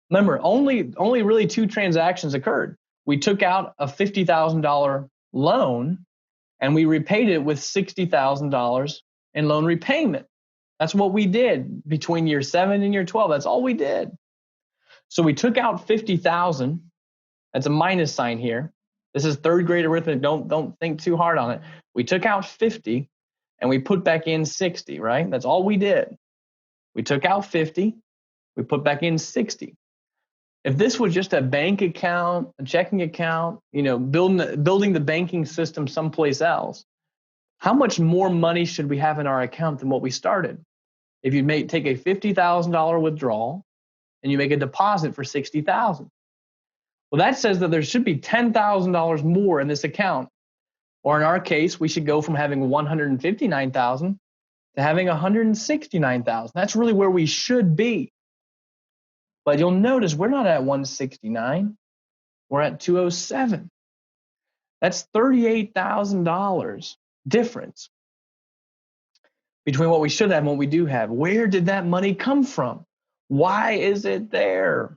Speaker 1: Remember, only really two transactions occurred. We took out a $50,000 loan and we repaid it with $60,000 in loan repayment. That's what we did between year 7 and year 12. That's all we did. So we took out 50,000. That's a minus sign here. This is third grade arithmetic. Don't think too hard on it. We took out 50 and we put back in 60, right? That's all we did. We took out 50, we put back in 60. If this was just a bank account, a checking account, building the banking system someplace else, how much more money should we have in our account than what we started? If you take a $50,000 withdrawal and you make a deposit for $60,000, well, that says that there should be $10,000 more in this account. Or in our case, we should go from having $159,000 to having $169,000. That's really where we should be. But you'll notice we're not at 169. We're at 207. That's $38,000 difference between what we should have and what we do have. Where did that money come from? Why is it there?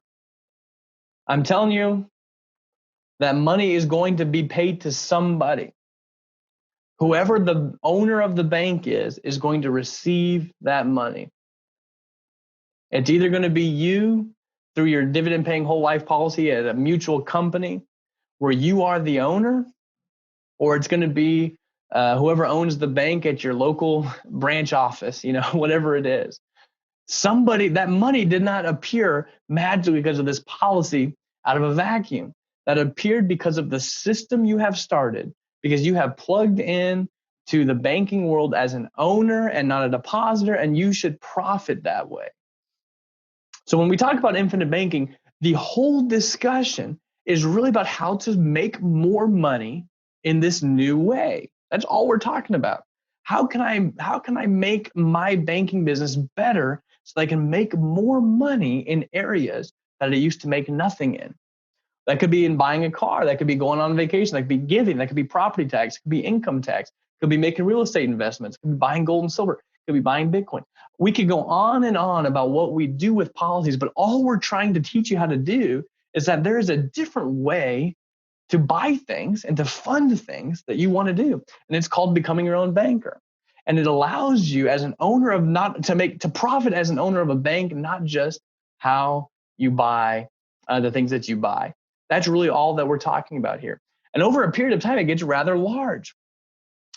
Speaker 1: I'm telling you, that money is going to be paid to somebody. Whoever the owner of the bank is going to receive that money. It's either going to be you through your dividend-paying whole life policy at a mutual company where you are the owner, or it's going to be whoever owns the bank at your local branch office, whatever it is. That money did not appear magically because of this policy out of a vacuum. That appeared because of the system you have started, because you have plugged in to the banking world as an owner and not a depositor, and you should profit that way. So when we talk about infinite banking, the whole discussion is really about how to make more money in this new way. That's all we're talking about. How can I make my banking business better so that I can make more money in areas that I used to make nothing in? That could be in buying a car. That could be going on vacation. That could be giving. That could be property tax. It could be income tax. It could be making real estate investments. It could be buying gold and silver. It could be buying Bitcoin. We could go on and on about what we do with policies, but all we're trying to teach you how to do is that there is a different way to buy things and to fund things that you want to do. And it's called becoming your own banker. And it allows you as an owner of to profit as an owner of a bank, not just how you buy the things that you buy. That's really all that we're talking about here. And over a period of time, it gets rather large.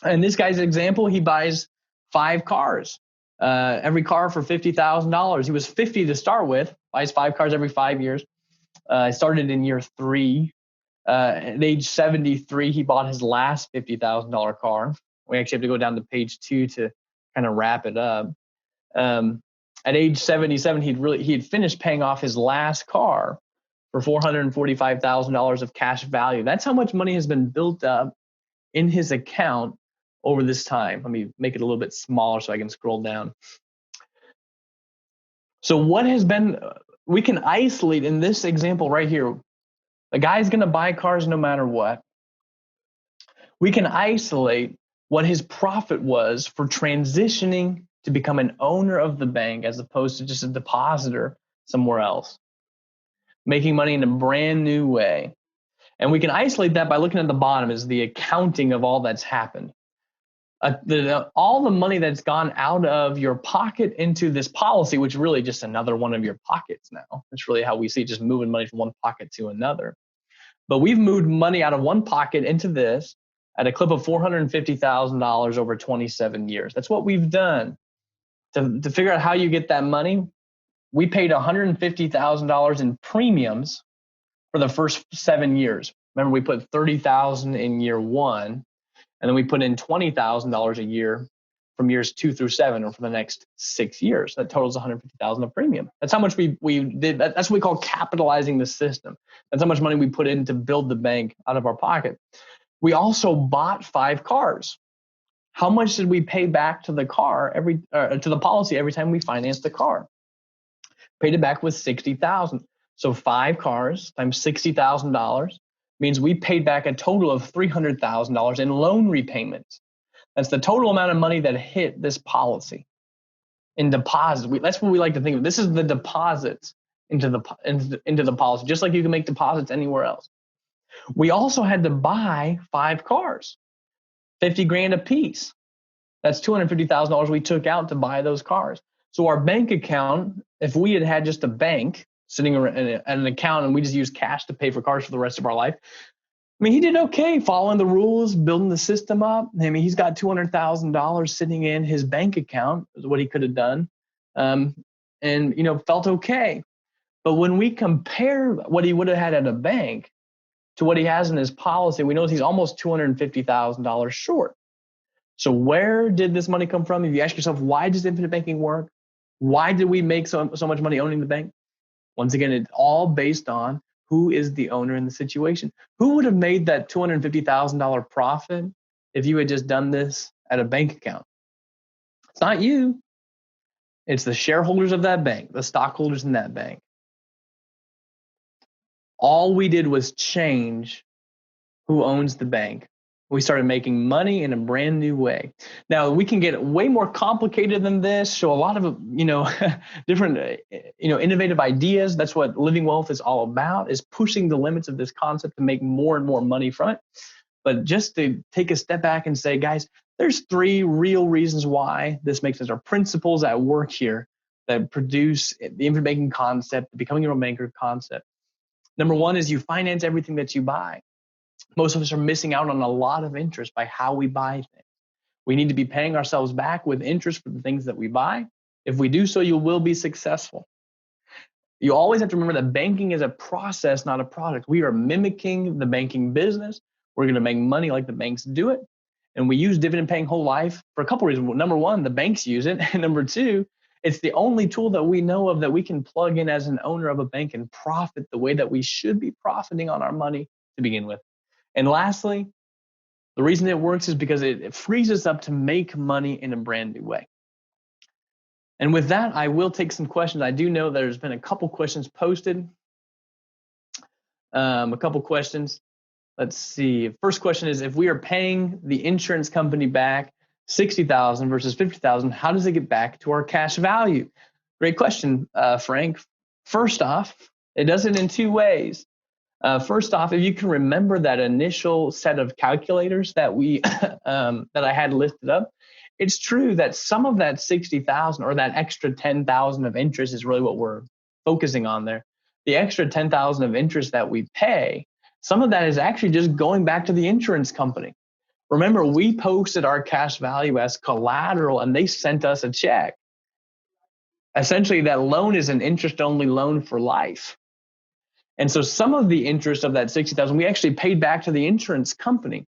Speaker 1: In this guy's example, he buys 5 cars, every car for $50,000. He was 50 to start with, buys 5 cars every 5 years. I started in year 3. At age 73, he bought his last $50,000 car. We actually have to go down to page 2 to kind of wrap it up. At age 77, he had finished paying off his last car for $445,000 of cash value. That's how much money has been built up in his account over this time. Let me make it a little bit smaller so I can scroll down. So we can isolate in this example right here. The guy's going to buy cars no matter what. We can isolate what his profit was for transitioning to become an owner of the bank as opposed to just a depositor somewhere else, making money in a brand new way. And we can isolate that by looking at the bottom is the accounting of all that's happened. All the money that's gone out of your pocket into this policy, which is really just another one of your pockets now. That's really how we see it, just moving money from one pocket to another. But we've moved money out of one pocket into this at a clip of $450,000 over 27 years. That's what we've done. To figure out how you get that money, we paid $150,000 in premiums for the first 7 years. Remember, we put $30,000 in year 1, and then we put in $20,000 a year from years 2 through 7, or for the next 6 years. That totals $150,000 of premium. That's how much we did. That's what we call capitalizing the system. That's how much money we put in to build the bank out of our pocket. We also bought 5 cars. How much did we pay back to the to the policy every time we financed the car? Paid it back with $60,000. So 5 cars times $60,000 means we paid back a total of $300,000 in loan repayments. That's the total amount of money that hit this policy in deposits. That's what we like to think of. This is the deposits into the policy, just like you can make deposits anywhere else. We also had to buy 5 cars, 50 grand a piece. That's $250,000 we took out to buy those cars. So our bank account, if we had had just a bank sitting at an account and we just used cash to pay for cars for the rest of our life, I mean, he did okay following the rules, building the system up. I mean, he's got $200,000 sitting in his bank account is what he could have done, and felt okay. But when we compare what he would have had at a bank to what he has in his policy, we know he's almost $250,000 short. So where did this money come from? If you ask yourself, why does infinite banking work? Why did we make so much money owning the bank? Once again, it's all based on who is the owner in the situation. Who would have made that $250,000 profit if you had just done this at a bank account? It's not you. It's the shareholders of that bank, the stockholders in that bank. All we did was change who owns the bank. We started making money in a brand new way. Now we can get way more complicated than this. Show a lot of different innovative ideas. That's what living wealth is all about: is pushing the limits of this concept to make more and more money from it. But just to take a step back and say, guys, there's 3 real reasons why this makes sense. Our principles at work here that produce the infinite banking concept, the becoming your own banker concept. Number 1 is you finance everything that you buy. Most of us are missing out on a lot of interest by how we buy things. We need to be paying ourselves back with interest for the things that we buy. If we do so, you will be successful. You always have to remember that banking is a process, not a product. We are mimicking the banking business. We're going to make money like the banks do it. And we use dividend paying whole life for a couple of reasons. Number 1, the banks use it. And number 2, it's the only tool that we know of that we can plug in as an owner of a bank and profit the way that we should be profiting on our money to begin with. And lastly, the reason it works is because it frees us up to make money in a brand new way. And with that, I will take some questions. I do know there's been a couple questions posted. A couple questions. Let's see. First question is, if we are paying the insurance company back $60,000 versus $50,000, how does it get back to our cash value? Great question, Frank. First off, it does it in 2 ways. First off, if you can remember that initial set of calculators that we that I had listed up, it's true that some of that 60,000 or that extra 10,000 of interest is really what we're focusing on there. The extra 10,000 of interest that we pay, some of that is actually just going back to the insurance company. Remember, we posted our cash value as collateral and they sent us a check. Essentially, that loan is an interest-only loan for life. And so some of the interest of that 60,000 we actually paid back to the insurance company.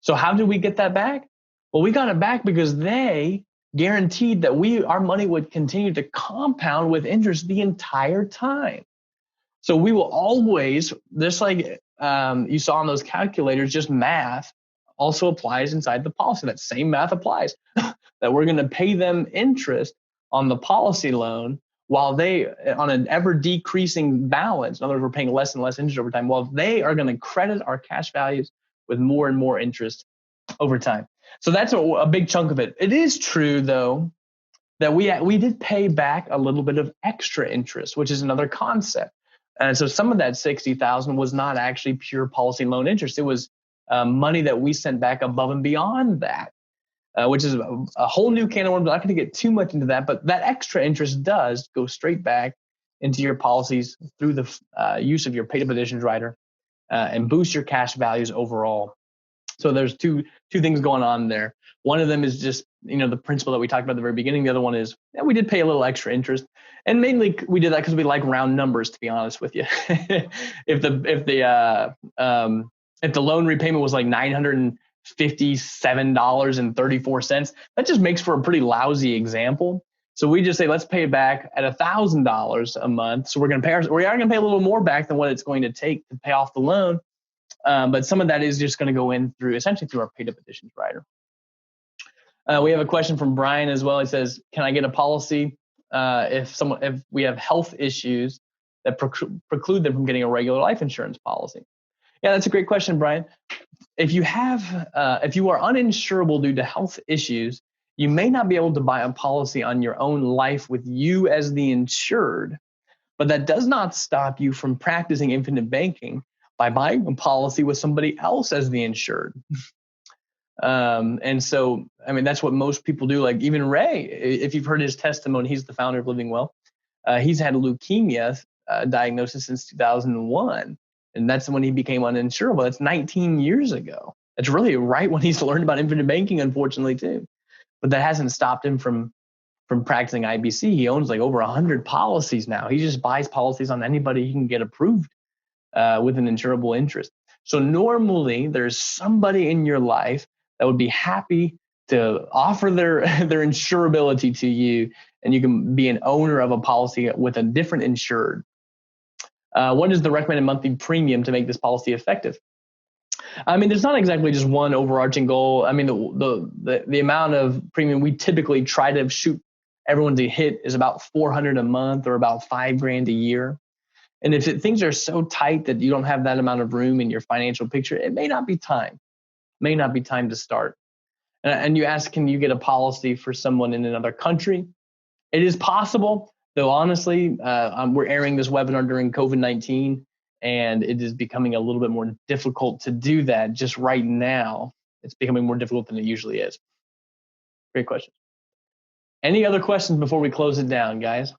Speaker 1: So how did we get that back? Well, we got it back because they guaranteed that our money would continue to compound with interest the entire time. So we will always, just like you saw on those calculators, just math also applies inside the policy. That same math applies, that we're going to pay them interest on the policy loan while they, on an ever decreasing balance, in other words, we're paying less and less interest over time, while they are going to credit our cash values with more and more interest over time. So that's a big chunk of it. It is true, though, that we did pay back a little bit of extra interest, which is another concept. And so some of that 60,000 was not actually pure policy loan interest. It was money that we sent back above and beyond that, which is a whole new can of worms. I'm not going to get too much into that, but that extra interest does go straight back into your policies through the use of your paid-up additions rider and boost your cash values overall. So there's two things going on there. One of them is just, the principle that we talked about at the very beginning. The other one is we did pay a little extra interest, and mainly we did that because we like round numbers, to be honest with you. If the loan repayment was like $957.34, that just makes for a pretty lousy example. So we just say, let's pay it back at $1,000 a month. So we are going to pay a little more back than what it's going to take to pay off the loan. But some of that is just going to go in essentially through our paid-up additions rider. We have a question from Brian as well. He says, can I get a policy if we have health issues that preclude them from getting a regular life insurance policy? Yeah, that's a great question, Brian. If you are uninsurable due to health issues, you may not be able to buy a policy on your own life with you as the insured, but that does not stop you from practicing infinite banking by buying a policy with somebody else as the insured. And so, I mean, that's what most people do. Like even Ray, if you've heard his testimony, he's the founder of Living Well. He's had leukemia diagnosis since 2001, and that's when he became uninsurable. That's 19 years ago. That's really right when he's learned about infinite banking, unfortunately, too. But that hasn't stopped him from practicing IBC. He owns like over 100 policies now. He just buys policies on anybody he can get approved with an insurable interest. So normally there's somebody in your life that would be happy to offer their their insurability to you, and you can be an owner of a policy with a different insured. What is the recommended monthly premium to make this policy effective? I mean, there's not exactly just one overarching goal. I mean, the amount of premium we typically try to shoot everyone to hit is about $400 a month or about $5,000 a year. And if things are so tight that you don't have that amount of room in your financial picture, it may not be time. May not be time to start. And you ask, can you get a policy for someone in another country? It is possible, though honestly, we're airing this webinar during COVID-19, and it is becoming a little bit more difficult to do that just right now. It's becoming more difficult than it usually is. Great question. Any other questions before we close it down, guys?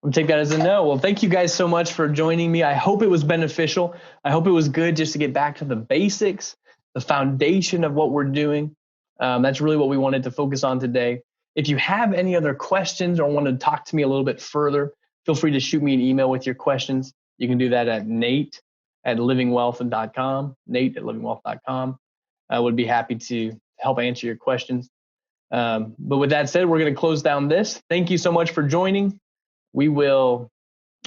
Speaker 1: I'll take that as a no. Well, thank you guys so much for joining me. I hope it was beneficial. I hope it was good just to get back to the basics, the foundation of what we're doing. That's really what we wanted to focus on today. If you have any other questions or want to talk to me a little bit further, feel free to shoot me an email with your questions. You can do that at nate@livingwealth.com, nate@livingwealth.com. I would be happy to help answer your questions. But with that said, we're going to close down this. Thank you so much for joining. We will,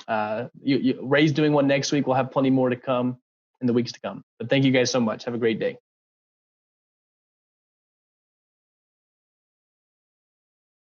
Speaker 1: Ray's doing one next week. We'll have plenty more to come in the weeks to come. But thank you guys so much. Have a great day.